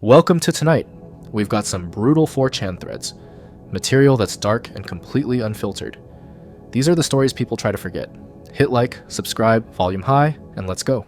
Welcome to tonight. We've got some brutal 4chan threads, material that's dark and completely unfiltered. These are the stories people try to forget. Hit like, subscribe, volume high, and let's go.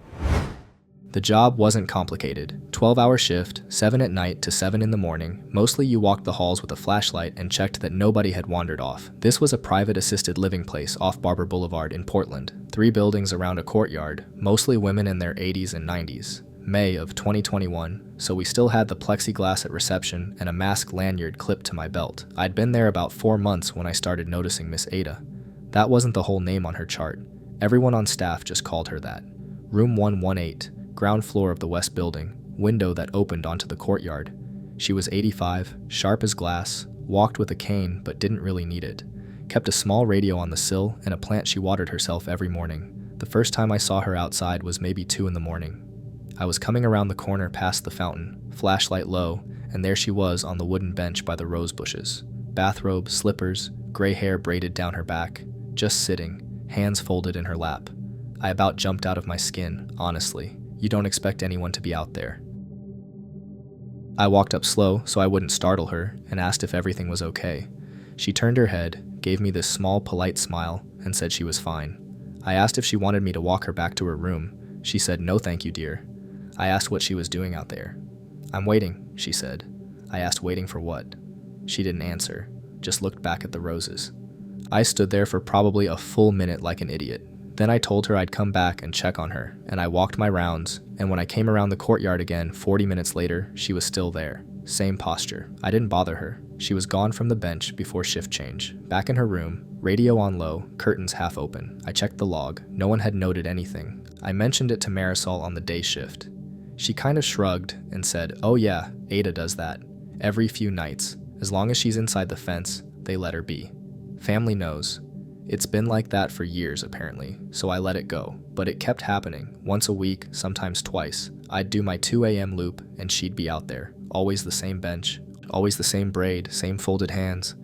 The job wasn't complicated. 12-hour shift, 7 at night to 7 in the morning. Mostly you walked the halls with a flashlight and checked that nobody had wandered off. This was a private assisted living place off Barber Boulevard in Portland. 3 buildings around a courtyard, mostly women in their 80s and 90s. May of 2021, so we still had the plexiglass at reception and a mask lanyard clipped to my belt. I'd been there about 4 months when I started noticing Miss Ada. That wasn't the whole name on her chart. Everyone on staff just called her that. Room 118, ground floor of the west building, window that opened onto the courtyard. She was 85, sharp as glass, walked with a cane but didn't really need it. Kept a small radio on the sill and a plant she watered herself every morning. The first time I saw her outside was maybe 2 in the morning. I was coming around the corner past the fountain, flashlight low, and there she was on the wooden bench by the rose bushes. Bathrobe, slippers, gray hair braided down her back, just sitting, hands folded in her lap. I about jumped out of my skin, honestly. You don't expect anyone to be out there. I walked up slow so I wouldn't startle her and asked if everything was okay. She turned her head, gave me this small, polite smile, and said she was fine. I asked if she wanted me to walk her back to her room. She said, "No thank you, dear." I asked what she was doing out there. "I'm waiting," she said. I asked waiting for what. She didn't answer, just looked back at the roses. I stood there for probably a full minute like an idiot. Then I told her I'd come back and check on her, and I walked my rounds, and when I came around the courtyard again 40 minutes later, she was still there. Same posture. I didn't bother her. She was gone from the bench before shift change. Back in her room, radio on low, curtains half open. I checked the log. No one had noted anything. I mentioned it to Marisol on the day shift. She kind of shrugged and said, "Oh yeah, Ada does that. Every few nights. As long as she's inside the fence, they let her be. Family knows. It's been like that for years apparently, so I let it go. But it kept happening, once a week, sometimes twice. I'd do my 2 a.m. loop and she'd be out there. Always the same bench, always the same braid, same folded hands.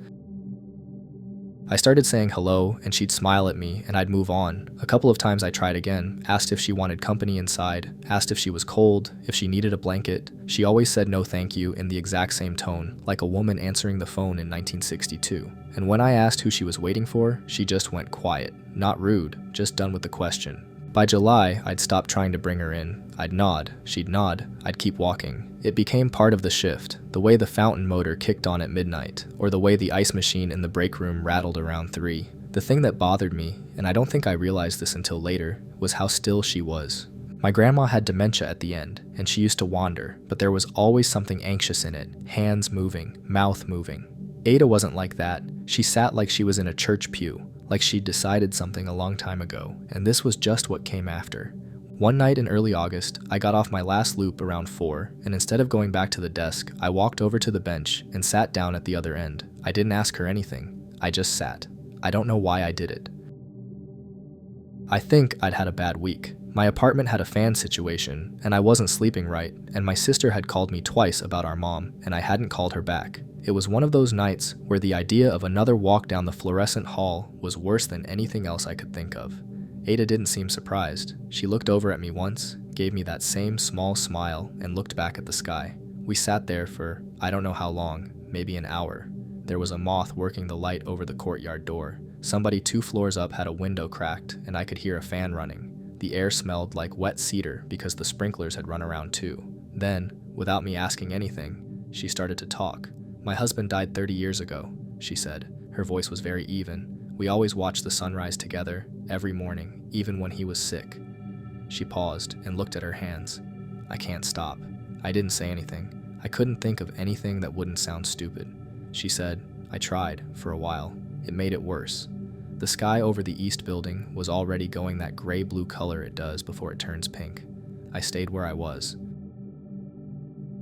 I started saying hello, and she'd smile at me, and I'd move on. A couple of times I tried again, asked if she wanted company inside, asked if she was cold, if she needed a blanket. She always said no thank you in the exact same tone, like a woman answering the phone in 1962. And when I asked who she was waiting for, she just went quiet. Not rude, just done with the question. By July, I'd stop trying to bring her in. I'd nod, she'd nod, I'd keep walking. It became part of the shift, the way the fountain motor kicked on at midnight, or the way the ice machine in the break room rattled around 3. The thing that bothered me, and I don't think I realized this until later, was how still she was. My grandma had dementia at the end, and she used to wander, but there was always something anxious in it, hands moving, mouth moving. Ada wasn't like that. She sat like she was in a church pew, like she'd decided something a long time ago, and this was just what came after. One night in early August, I got off my last loop around 4, and instead of going back to the desk, I walked over to the bench and sat down at the other end. I didn't ask her anything. I just sat. I don't know why I did it. I think I'd had a bad week. My apartment had a fan situation, and I wasn't sleeping right, and my sister had called me twice about our mom, and I hadn't called her back. It was one of those nights where the idea of another walk down the fluorescent hall was worse than anything else I could think of. Ada didn't seem surprised. She looked over at me once, gave me that same small smile, and looked back at the sky. We sat there for, I don't know how long, maybe an hour. There was a moth working the light over the courtyard door. Somebody 2 floors up had a window cracked, and I could hear a fan running. The air smelled like wet cedar because the sprinklers had run around too. Then, without me asking anything, she started to talk. "My husband died 30 years ago," she said. Her voice was very even. "We always watched the sunrise together, every morning, even when he was sick." She paused and looked at her hands. "I can't stop." I didn't say anything. I couldn't think of anything that wouldn't sound stupid. She said, "I tried, for a while. It made it worse." The sky over the east building was already going that gray-blue color it does before it turns pink. I stayed where I was.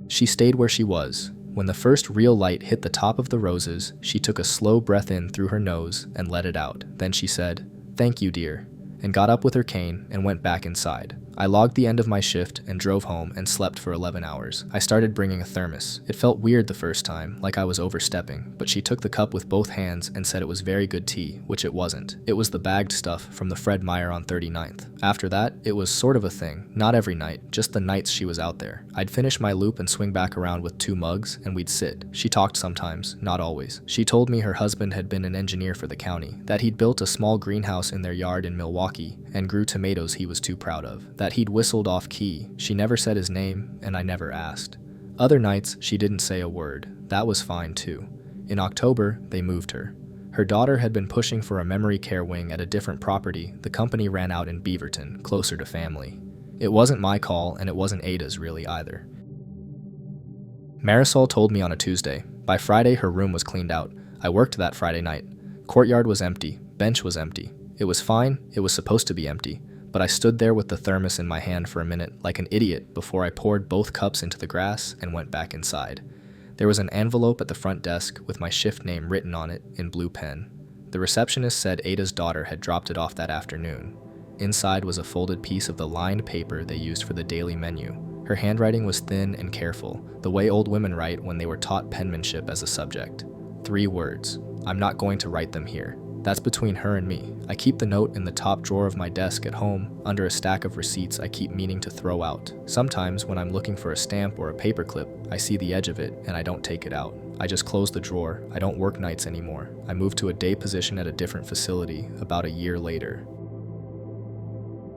She stayed where she was. When the first real light hit the top of the roses, she took a slow breath in through her nose and let it out. Then she said, "Thank you, dear," and got up with her cane and went back inside. I logged the end of my shift and drove home and slept for 11 hours. I started bringing a thermos. It felt weird the first time, like I was overstepping, but she took the cup with both hands and said it was very good tea, which it wasn't. It was the bagged stuff from the Fred Meyer on 39th. After that, it was sort of a thing. Not every night, just the nights she was out there. I'd finish my loop and swing back around with 2 mugs, and we'd sit. She talked sometimes, not always. She told me her husband had been an engineer for the county, that he'd built a small greenhouse in their yard in Milwaukee and grew tomatoes he was too proud of, that he'd whistled off key. She never said his name, and I never asked. Other nights, she didn't say a word. That was fine too. In October, they moved her. Her daughter had been pushing for a memory care wing at a different property the company ran out in Beaverton, closer to family. It wasn't my call, and it wasn't Ada's really either. Marisol told me on a Tuesday. By Friday, her room was cleaned out. I worked that Friday night. Courtyard was empty. Bench was empty. It was fine. It was supposed to be empty. But I stood there with the thermos in my hand for a minute, like an idiot, before I poured both cups into the grass and went back inside. There was an envelope at the front desk with my shift name written on it in blue pen. The receptionist said Ada's daughter had dropped it off that afternoon. Inside was a folded piece of the lined paper they used for the daily menu. Her handwriting was thin and careful, the way old women write when they were taught penmanship as a subject. 3 words. I'm not going to write them here. That's between her and me. I keep the note in the top drawer of my desk at home, under a stack of receipts I keep meaning to throw out. Sometimes when I'm looking for a stamp or a paperclip, I see the edge of it and I don't take it out. I just close the drawer. I don't work nights anymore. I moved to a day position at a different facility about a year later.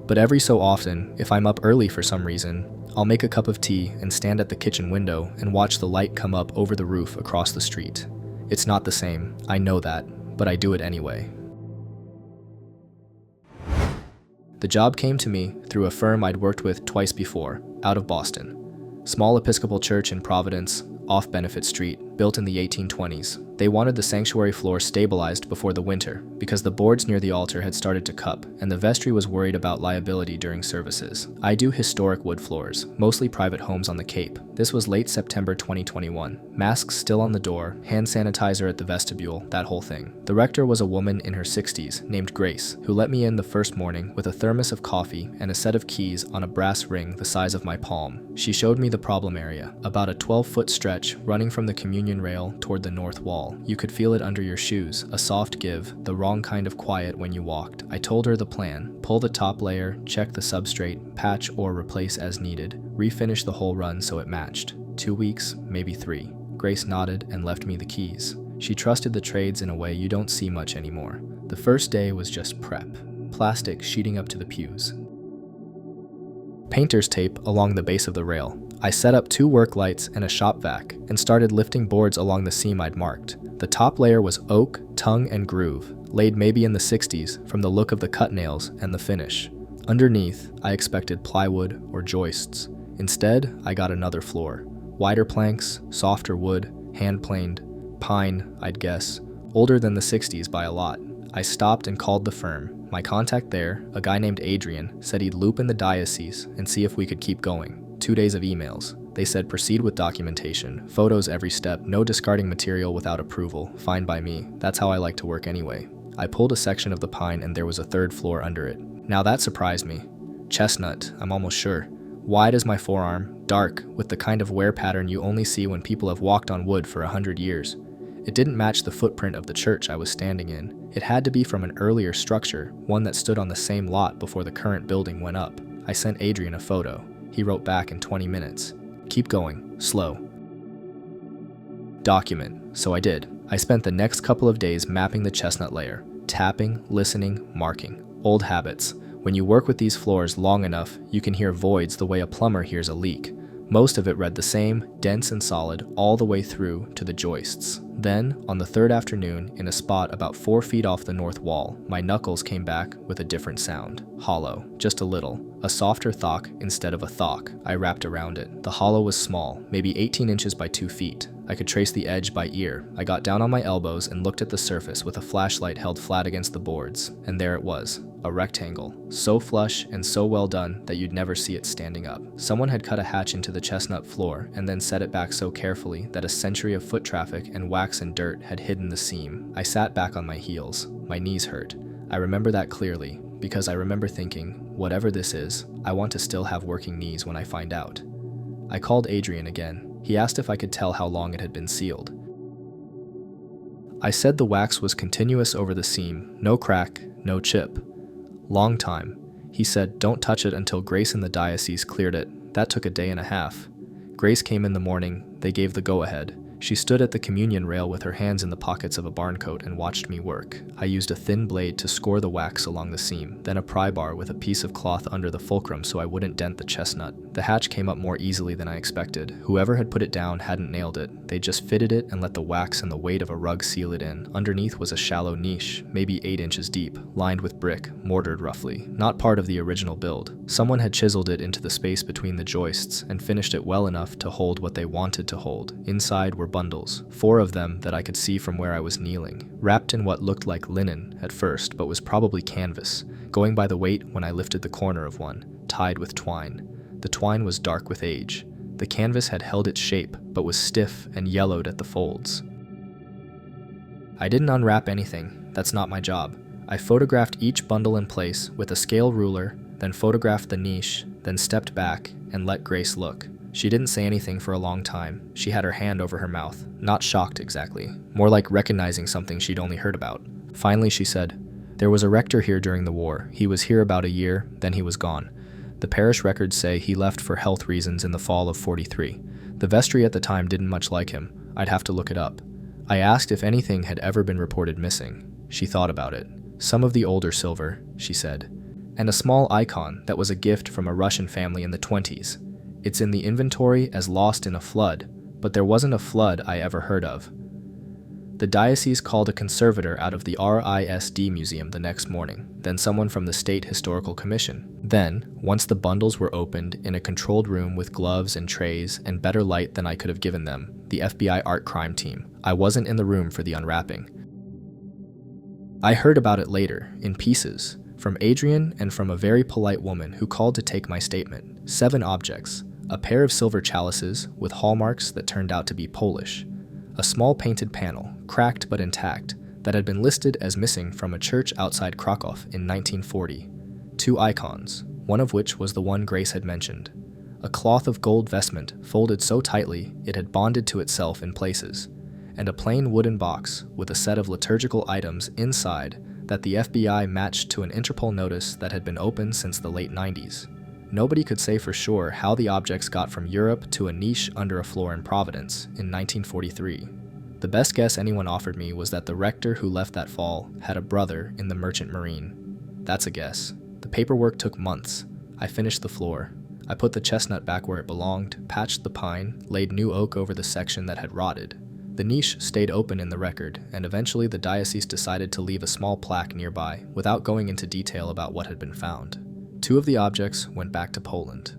But every so often, if I'm up early for some reason, I'll make a cup of tea and stand at the kitchen window and watch the light come up over the roof across the street. It's not the same, I know that, but I do it anyway. The job came to me through a firm I'd worked with twice before, out of Boston. Small Episcopal church in Providence, off Benefit Street, built in the 1820s. They wanted the sanctuary floor stabilized before the winter because the boards near the altar had started to cup, and the vestry was worried about liability during services. I do historic wood floors, mostly private homes on the Cape. This was late September 2021. Masks still on the door, hand sanitizer at the vestibule, that whole thing. The rector was a woman in her 60s named Grace, who let me in the first morning with a thermos of coffee and a set of keys on a brass ring the size of my palm. She showed me the problem area, about a 12-foot stretch running from the communion rail toward the north wall. You could feel it under your shoes, a soft give, the wrong kind of quiet when you walked. I told her the plan: pull the top layer, check the substrate, patch or replace as needed, refinish the whole run so it matched. 2 weeks, maybe 3. Grace nodded and left me the keys. She trusted the trades in a way you don't see much anymore. The first day was just prep. Plastic sheeting up to the pews. Painter's tape along the base of the rail. I set up 2 work lights and a shop vac and started lifting boards along the seam I'd marked. The top layer was oak, tongue, and groove, laid maybe in the 60s from the look of the cut nails and the finish. Underneath, I expected plywood or joists. Instead, I got another floor. Wider planks, softer wood, hand-planed, pine, I'd guess, older than the 60s by a lot. I stopped and called the firm. My contact there, a guy named Adrian, said he'd loop in the diocese and see if we could keep going. 2 days of emails. They said proceed with documentation, photos every step, no discarding material without approval, fine by me. That's how I like to work anyway. I pulled a section of the pine and there was a 3rd floor under it. Now that surprised me. Chestnut, I'm almost sure. Wide as my forearm, dark, with the kind of wear pattern you only see when people have walked on wood for 100 years. It didn't match the footprint of the church I was standing in. It had to be from an earlier structure, one that stood on the same lot before the current building went up. I sent Adrian a photo. He wrote back in 20 minutes. Keep going, slow. Document, so I did. I spent the next couple of days mapping the chestnut layer, tapping, listening, marking. Old habits. When you work with these floors long enough, you can hear voids the way a plumber hears a leak. Most of it read the same, dense and solid, all the way through to the joists. Then, on the 3rd afternoon, in a spot about 4 feet off the north wall, my knuckles came back with a different sound. Hollow, just a little. A softer thock instead of a thock. I wrapped around it. The hollow was small, maybe 18 inches by 2 feet. I could trace the edge by ear. I got down on my elbows and looked at the surface with a flashlight held flat against the boards. And there it was. A rectangle, so flush and so well done that you'd never see it standing up. Someone had cut a hatch into the chestnut floor and then set it back so carefully that a century of foot traffic and wax and dirt had hidden the seam. I sat back on my heels. My knees hurt. I remember that clearly. because I remember thinking, whatever this is, I want to still have working knees when I find out. I called Adrian again. He asked if I could tell how long it had been sealed. I said the wax was continuous over the seam, no crack, no chip. Long time. He said, don't touch it until Grace in the diocese cleared it. That took a day and a half. Grace came in the morning. They gave the go-ahead. She stood at the communion rail with her hands in the pockets of a barn coat and watched me work. I used a thin blade to score the wax along the seam, then a pry bar with a piece of cloth under the fulcrum so I wouldn't dent the chestnut. The hatch came up more easily than I expected. Whoever had put it down hadn't nailed it. They just fitted it and let the wax and the weight of a rug seal it in. Underneath was a shallow niche, maybe 8 inches deep, lined with brick, mortared roughly. Not part of the original build. Someone had chiseled it into the space between the joists and finished it well enough to hold what they wanted to hold. Inside were bundles, 4 of them that I could see from where I was kneeling, wrapped in what looked like linen at first but was probably canvas, going by the weight when I lifted the corner of one, tied with twine. The twine was dark with age. The canvas had held its shape but was stiff and yellowed at the folds. I didn't unwrap anything. That's not my job. I photographed each bundle in place with a scale ruler, then photographed the niche, then stepped back and let Grace look. She didn't say anything for a long time. She had her hand over her mouth, not shocked exactly, more like recognizing something she'd only heard about. Finally she said, there was a rector here during the war. He was here about a year, then he was gone. The parish records say he left for health reasons in the fall of '43. The vestry at the time didn't much like him. I'd have to look it up. I asked if anything had ever been reported missing. She thought about it. Some of the older silver, she said, and a small icon that was a gift from a Russian family in the 20s. It's in the inventory as lost in a flood, but there wasn't a flood I ever heard of. The diocese called a conservator out of the RISD museum the next morning, then someone from the State Historical Commission. Then, once the bundles were opened in a controlled room with gloves and trays and better light than I could have given them, the FBI art crime team. I wasn't in the room for the unwrapping. I heard about it later, in pieces, from Adrian and from a very polite woman who called to take my statement. 7 objects. A pair of silver chalices with hallmarks that turned out to be Polish. A small painted panel, cracked but intact, that had been listed as missing from a church outside Krakow in 1940. 2 icons, one of which was the one Grace had mentioned. A cloth of gold vestment folded so tightly it had bonded to itself in places, and a plain wooden box with a set of liturgical items inside that the FBI matched to an Interpol notice that had been open since the late 90s. Nobody could say for sure how the objects got from Europe to a niche under a floor in Providence in 1943. The best guess anyone offered me was that the rector who left that fall had a brother in the Merchant Marine. That's a guess. The paperwork took months. I finished the floor. I put the chestnut back where it belonged, patched the pine, laid new oak over the section that had rotted. The niche stayed open in the record, and eventually the diocese decided to leave a small plaque nearby, without going into detail about what had been found. 2 of the objects went back to Poland.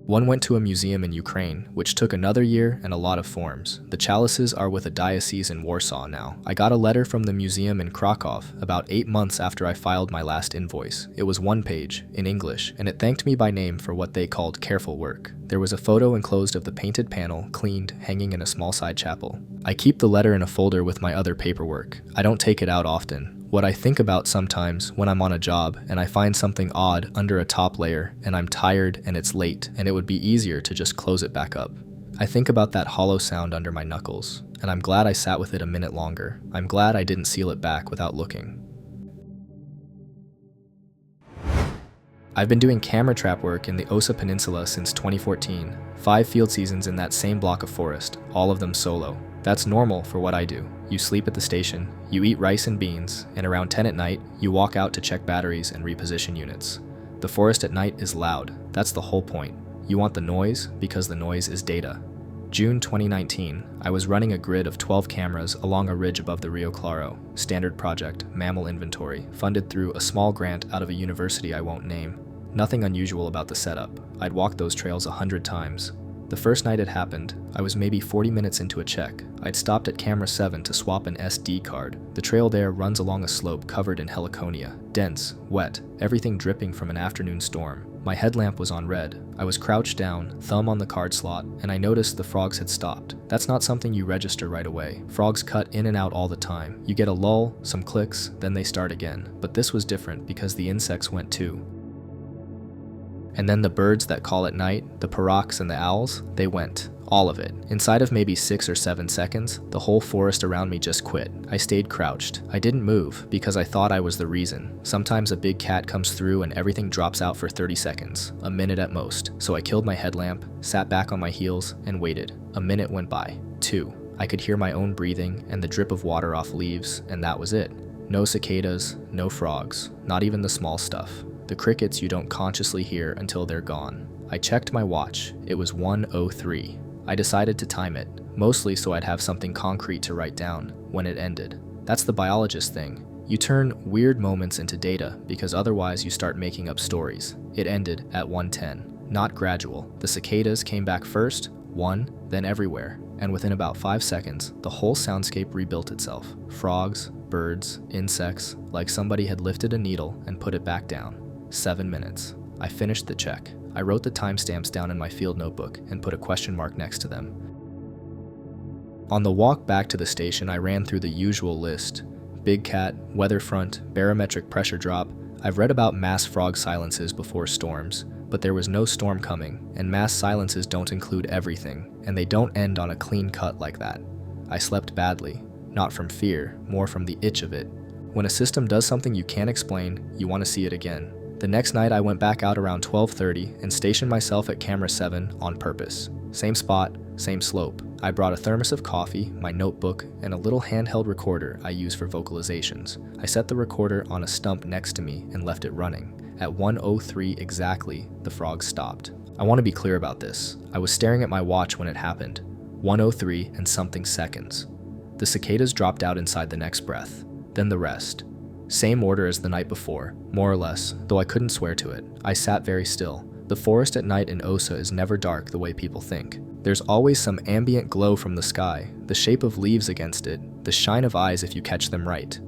One went to a museum in Ukraine, which took another year and a lot of forms. The chalices are with a diocese in Warsaw now. I got a letter from the museum in Krakow about 8 months after I filed my last invoice. It was 1 page, in English, and it thanked me by name for what they called careful work. There was a photo enclosed of the painted panel, cleaned, hanging in a small side chapel. I keep the letter in a folder with my other paperwork. I don't take it out often. What I think about sometimes when I'm on a job and I find something odd under a top layer and I'm tired and it's late and it would be easier to just close it back up. I think about that hollow sound under my knuckles, and I'm glad I sat with it a minute longer. I'm glad I didn't seal it back without looking. I've been doing camera trap work in the Osa Peninsula since 2014, 5 field seasons in that same block of forest, all of them solo. That's normal for what I do. You sleep at the station, you eat rice and beans, and around 10 at night, you walk out to check batteries and reposition units. The forest at night is loud. That's the whole point. You want the noise because the noise is data. June 2019, I was running a grid of 12 cameras along a ridge above the Rio Claro, standard project, mammal inventory, funded through a small grant out of a university I won't name. Nothing unusual about the setup. I'd walked those trails 100 times. The first night it happened, I was maybe 40 minutes into a check. I'd stopped at camera 7 to swap an SD card. The trail there runs along a slope covered in heliconia, dense, wet, everything dripping from an afternoon storm. My headlamp was on red. I was crouched down, thumb on the card slot, and I noticed the frogs had stopped. That's not something you register right away. Frogs cut in and out all the time. You get a lull, some clicks, then they start again. But this was different because the insects went too. And then the birds that call at night, the parrots and the owls, they went. All of it. Inside of maybe 6 or 7 seconds, the whole forest around me just quit. I stayed crouched. I didn't move because I thought I was the reason. Sometimes a big cat comes through and everything drops out for 30 seconds, a minute at most. So I killed my headlamp, sat back on my heels, and waited. A minute went by. 2. I could hear my own breathing and the drip of water off leaves, and that was it. No cicadas, no frogs, not even the small stuff. The crickets you don't consciously hear until they're gone. I checked my watch. It was 1:03. I decided to time it, mostly so I'd have something concrete to write down when it ended. That's the biologist thing. You turn weird moments into data because otherwise you start making up stories. It ended at 1:10. Not gradual. The cicadas came back first, one, then everywhere. And within about 5 seconds, the whole soundscape rebuilt itself. Frogs, birds, insects, like somebody had lifted a needle and put it back down. 7 minutes. I finished the check. I wrote the timestamps down in my field notebook and put a question mark next to them. On the walk back to the station, I ran through the usual list. Big cat, weather front, barometric pressure drop. I've read about mass frog silences before storms, but there was no storm coming, and mass silences don't include everything, and they don't end on a clean cut like that. I slept badly, not from fear, more from the itch of it. When a system does something you can't explain, you want to see it again. The next night I went back out around 12:30 and stationed myself at camera 7 on purpose. Same spot, same slope. I brought a thermos of coffee, my notebook, and a little handheld recorder I use for vocalizations. I set the recorder on a stump next to me and left it running. At 1:03 exactly, the frogs stopped. I want to be clear about this. I was staring at my watch when it happened. 1:03 and something seconds. The cicadas dropped out inside the next breath. Then the rest. Same order as the night before, more or less, though I couldn't swear to it. I sat very still. The forest at night in Osa is never dark the way people think. There's always some ambient glow from the sky, the shape of leaves against it, the shine of eyes if you catch them right.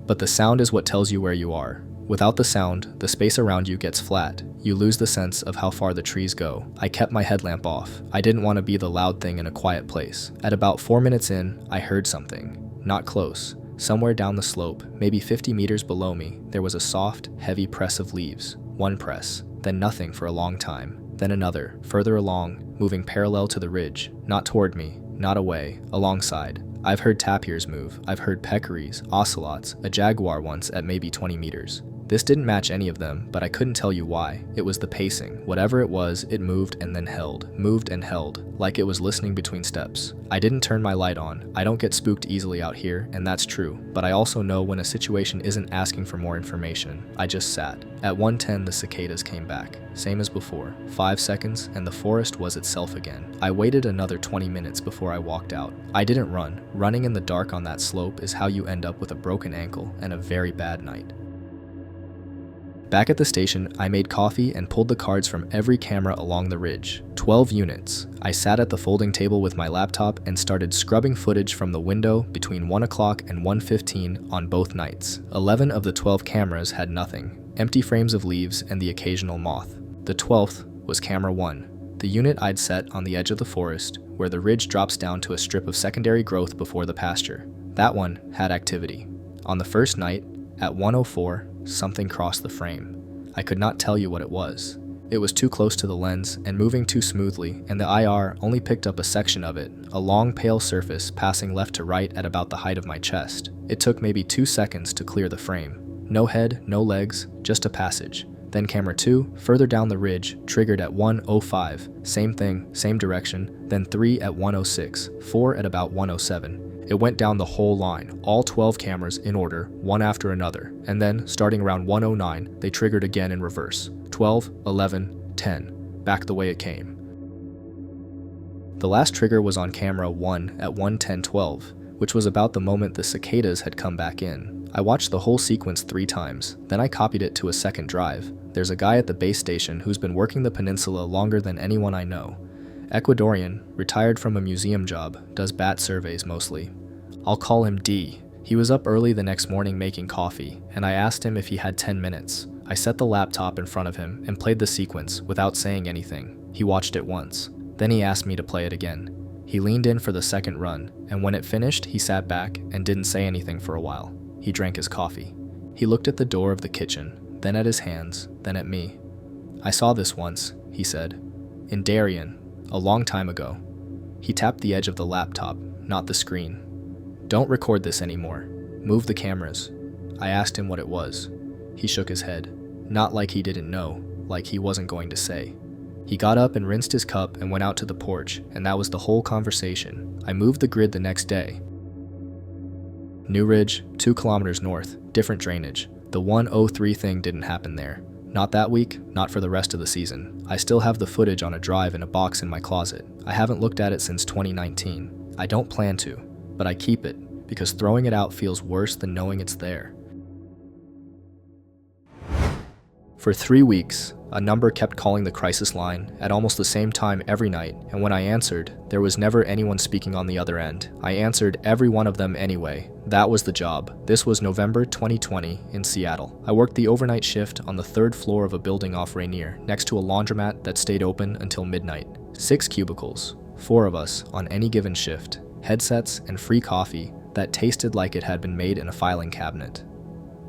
But the sound is what tells you where you are. Without the sound, the space around you gets flat. You lose the sense of how far the trees go. I kept my headlamp off. I didn't want to be the loud thing in a quiet place. At about 4 minutes in, I heard something. Not close. Somewhere down the slope, maybe 50 meters below me, there was a soft, heavy press of leaves. One press, then nothing for a long time, then another, further along, moving parallel to the ridge, not toward me, not away, alongside. I've heard tapirs move, I've heard peccaries, ocelots, a jaguar once at maybe 20 meters. This didn't match any of them, but I couldn't tell you why. It was the pacing. Whatever it was, it moved and then held, moved and held, like it was listening between steps. I didn't turn my light on. I don't get spooked easily out here, and that's true, but I also know when a situation isn't asking for more information. I just sat. At 1:10, the cicadas came back. Same as before. 5 seconds, and the forest was itself again. I waited another 20 minutes before I walked out. I didn't run. Running in the dark on that slope is how you end up with a broken ankle and a very bad night. Back at the station, I made coffee and pulled the cards from every camera along the ridge. 12 units. I sat at the folding table with my laptop and started scrubbing footage from the window between 1 o'clock and 1:15 on both nights. 11 of the 12 cameras had nothing. Empty frames of leaves and the occasional moth. The 12th was camera 1. The unit I'd set on the edge of the forest, where the ridge drops down to a strip of secondary growth before the pasture. That one had activity. On the first night, at 1:04, something crossed the frame. I could not tell you what it was. It was too close to the lens and moving too smoothly, and the IR only picked up a section of it, a long pale surface passing left to right at about the height of my chest. It took maybe 2 seconds to clear the frame. No head, no legs, just a passage. Then camera 2, further down the ridge, triggered at 1:05. Same thing, same direction. Then 3 at 1:06, 4 at about 1:07. It went down the whole line, all 12 cameras in order, one after another. And then, starting around 1:09, they triggered again in reverse. 12, 11, 10, back the way it came. The last trigger was on camera 1 at 1:10:12, which was about the moment the cicadas had come back in. I watched the whole sequence 3 times, then I copied it to a second drive. There's a guy at the base station who's been working the peninsula longer than anyone I know. Ecuadorian, retired from a museum job, does bat surveys mostly. I'll call him D. He was up early the next morning making coffee, and I asked him if he had 10 minutes. I set the laptop in front of him and played the sequence without saying anything. He watched it once. Then he asked me to play it again. He leaned in for the second run, and when it finished, he sat back and didn't say anything for a while. He drank his coffee. He looked at the door of the kitchen, then at his hands, then at me. "I saw this once," he said. "In Darien, a long time ago." He tapped the edge of the laptop, not the screen. "Don't record this anymore. Move the cameras." I asked him what it was. He shook his head. Not like he didn't know, like he wasn't going to say. He got up and rinsed his cup and went out to the porch, and that was the whole conversation. I moved the grid the next day. New Ridge, 2 kilometers north, different drainage. The 103 thing didn't happen there. Not that week, not for the rest of the season. I still have the footage on a drive in a box in my closet. I haven't looked at it since 2019. I don't plan to, but I keep it, because throwing it out feels worse than knowing it's there. For 3 weeks, a number kept calling the crisis line at almost the same time every night, and when I answered, there was never anyone speaking on the other end. I answered every one of them anyway. That was the job. This was November 2020 in Seattle. I worked the overnight shift on the 3rd floor of a building off Rainier, next to a laundromat that stayed open until midnight. 6 cubicles, 4 of us on any given shift, headsets and free coffee that tasted like it had been made in a filing cabinet.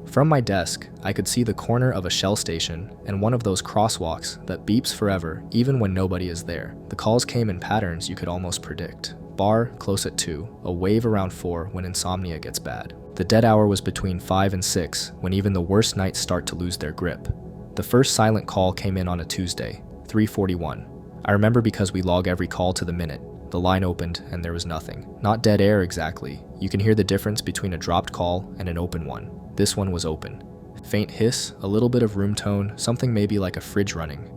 From my desk, I could see the corner of a Shell station and one of those crosswalks that beeps forever even when nobody is there. The calls came in patterns you could almost predict. Bar close at 2, a wave around 4 when insomnia gets bad. The dead hour was between 5 and 6 when even the worst nights start to lose their grip. The first silent call came in on a Tuesday, 3:41. I remember because we log every call to the minute. The line opened and there was nothing. Not dead air exactly. You can hear the difference between a dropped call and an open one. This one was open. Faint hiss, a little bit of room tone, something maybe like a fridge running.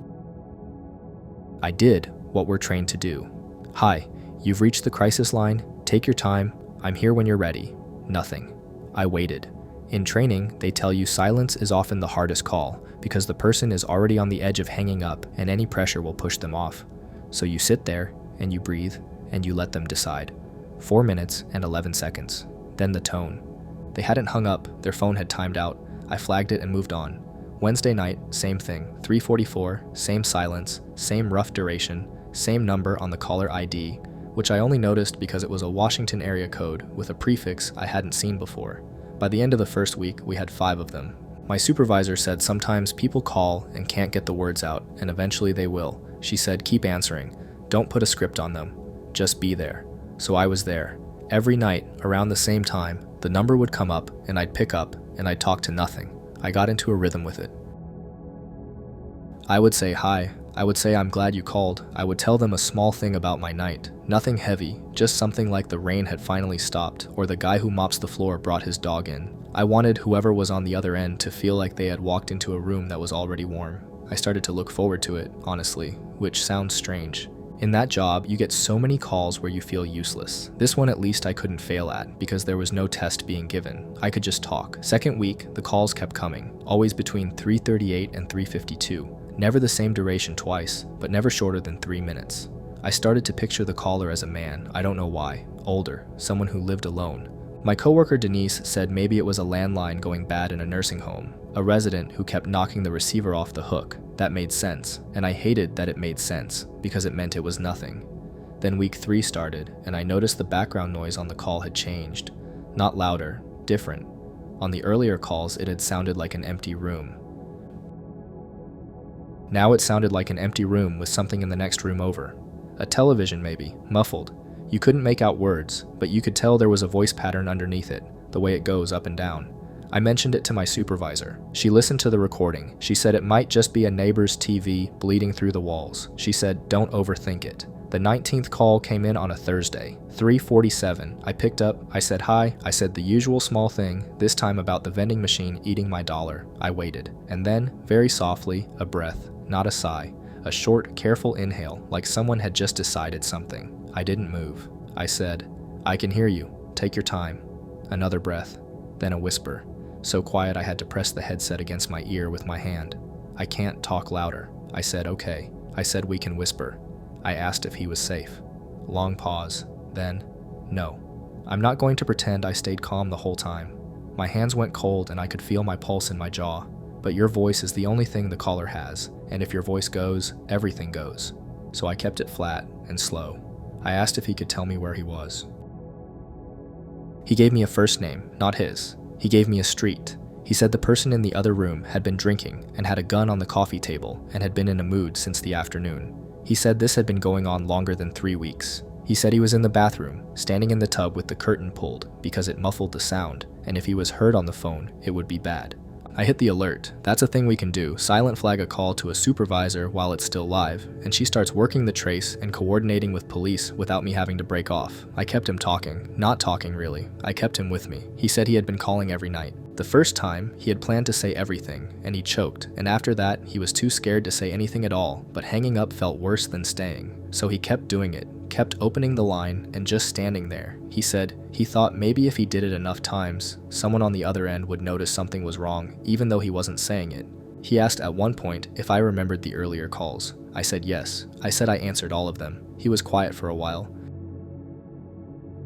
I did what we're trained to do. "Hi, you've reached the crisis line. Take your time. I'm here when you're ready." Nothing. I waited. In training, they tell you silence is often the hardest call because the person is already on the edge of hanging up and any pressure will push them off. So you sit there and you breathe and you let them decide. 4 minutes and 11 seconds. Then the tone. They hadn't hung up, their phone had timed out. I flagged it and moved on. Wednesday night, same thing, 3:44, same silence, same rough duration, same number on the caller ID, which I only noticed because it was a Washington area code with a prefix I hadn't seen before. By the end of the first week, we had 5 of them. My supervisor said sometimes people call and can't get the words out, and eventually they will. She said, "Keep answering. Don't put a script on them. Just be there." So I was there. Every night, around the same time, the number would come up, and I'd pick up, and I'd talk to nothing. I got into a rhythm with it. I would say hi. I would say I'm glad you called. I would tell them a small thing about my night. Nothing heavy, just something like the rain had finally stopped, or the guy who mops the floor brought his dog in. I wanted whoever was on the other end to feel like they had walked into a room that was already warm. I started to look forward to it, honestly, which sounds strange. In that job, you get so many calls where you feel useless. This one at least I couldn't fail at, because there was no test being given. I could just talk. Second week, the calls kept coming, always between 3:38 and 3:52. Never the same duration twice, but never shorter than 3 minutes. I started to picture the caller as a man, I don't know why. Older, someone who lived alone. My coworker Denise said maybe it was a landline going bad in a nursing home. A resident who kept knocking the receiver off the hook. That made sense, and I hated that it made sense, because it meant it was nothing. Then week 3 started, and I noticed the background noise on the call had changed. Not louder, different. On the earlier calls, it had sounded like an empty room. Now it sounded like an empty room with something in the next room over. A television maybe, muffled. You couldn't make out words, but you could tell there was a voice pattern underneath it, the way it goes up and down. I mentioned it to my supervisor. She listened to the recording. She said it might just be a neighbor's TV bleeding through the walls. She said, "Don't overthink it." The 19th call came in on a Thursday, 3:47. I picked up, I said hi, I said the usual small thing, this time about the vending machine eating my dollar. I waited. And then, very softly, a breath, not a sigh. A short, careful inhale, like someone had just decided something. I didn't move. I said, "I can hear you. Take your time." Another breath, then a whisper. So quiet I had to press the headset against my ear with my hand. "I can't talk louder." I said, "Okay." I said, "We can whisper." I asked if he was safe. Long pause. Then, "No." I'm not going to pretend I stayed calm the whole time. My hands went cold and I could feel my pulse in my jaw. but your voice is the only thing the caller has, and if your voice goes, everything goes. So I kept it flat and slow. I asked if he could tell me where he was. He gave me a first name, not his. He gave me a street. He said the person in the other room had been drinking and had a gun on the coffee table and had been in a mood since the afternoon. He said this had been going on longer than 3 weeks. He said he was in the bathroom, standing in the tub with the curtain pulled because it muffled the sound, and if he was heard on the phone, it would be bad. I hit the alert. That's a thing we can do. Silent flag a call to a supervisor while it's still live, and she starts working the trace and coordinating with police without me having to break off. I kept him talking. Not talking, really. I kept him with me. He said he had been calling every night. The first time, he had planned to say everything, and he choked, and after that, he was too scared to say anything at all, but hanging up felt worse than staying. So he kept doing it, kept opening the line, and just standing there. He said he thought maybe if he did it enough times, someone on the other end would notice something was wrong, even though he wasn't saying it. He asked at one point if I remembered the earlier calls. I said yes. I said I answered all of them. He was quiet for a while.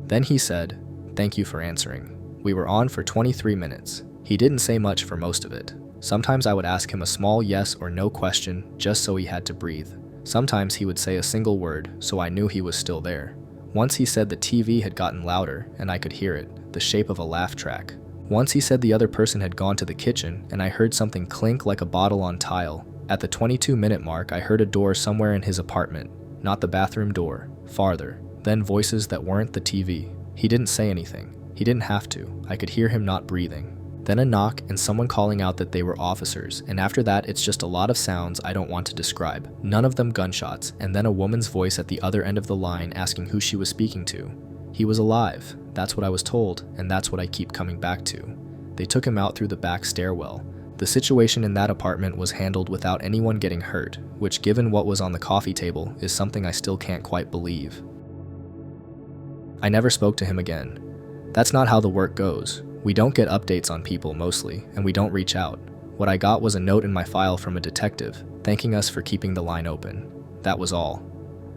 Then he said, "Thank you for answering." We were on for 23 minutes. He didn't say much for most of it. Sometimes I would ask him a small yes or no question just so he had to breathe. Sometimes he would say a single word, so I knew he was still there. Once he said the TV had gotten louder and I could hear it, the shape of a laugh track. Once he said the other person had gone to the kitchen and I heard something clink like a bottle on tile. At the 22-minute mark, I heard a door somewhere in his apartment, not the bathroom door, farther. Then voices that weren't the TV. He didn't say anything. He didn't have to. I could hear him not breathing. Then a knock and someone calling out that they were officers, and after that it's just a lot of sounds I don't want to describe. None of them gunshots, and then a woman's voice at the other end of the line asking who she was speaking to. He was alive. That's what I was told, and that's what I keep coming back to. They took him out through the back stairwell. The situation in that apartment was handled without anyone getting hurt, which given what was on the coffee table is something I still can't quite believe. I never spoke to him again. That's not how the work goes. We don't get updates on people mostly, and we don't reach out. What I got was a note in my file from a detective, thanking us for keeping the line open. That was all.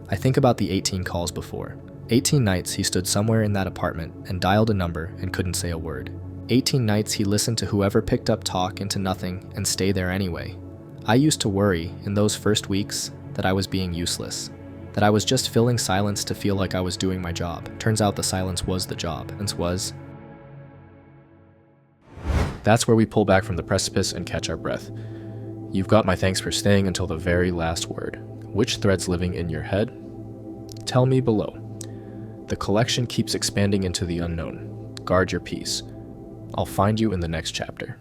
I think about the 18 calls before. 18 nights he stood somewhere in that apartment and dialed a number and couldn't say a word. 18 nights he listened to whoever picked up talk into nothing and stay there anyway. I used to worry, in those first weeks, that I was being useless. That I was just filling silence to feel like I was doing my job. Turns out the silence was the job, and was. That's where we pull back from the precipice and catch our breath. You've got my thanks for staying until the very last word. Which thread's living in your head? Tell me below. The collection keeps expanding into the unknown. Guard your peace. I'll find you in the next chapter.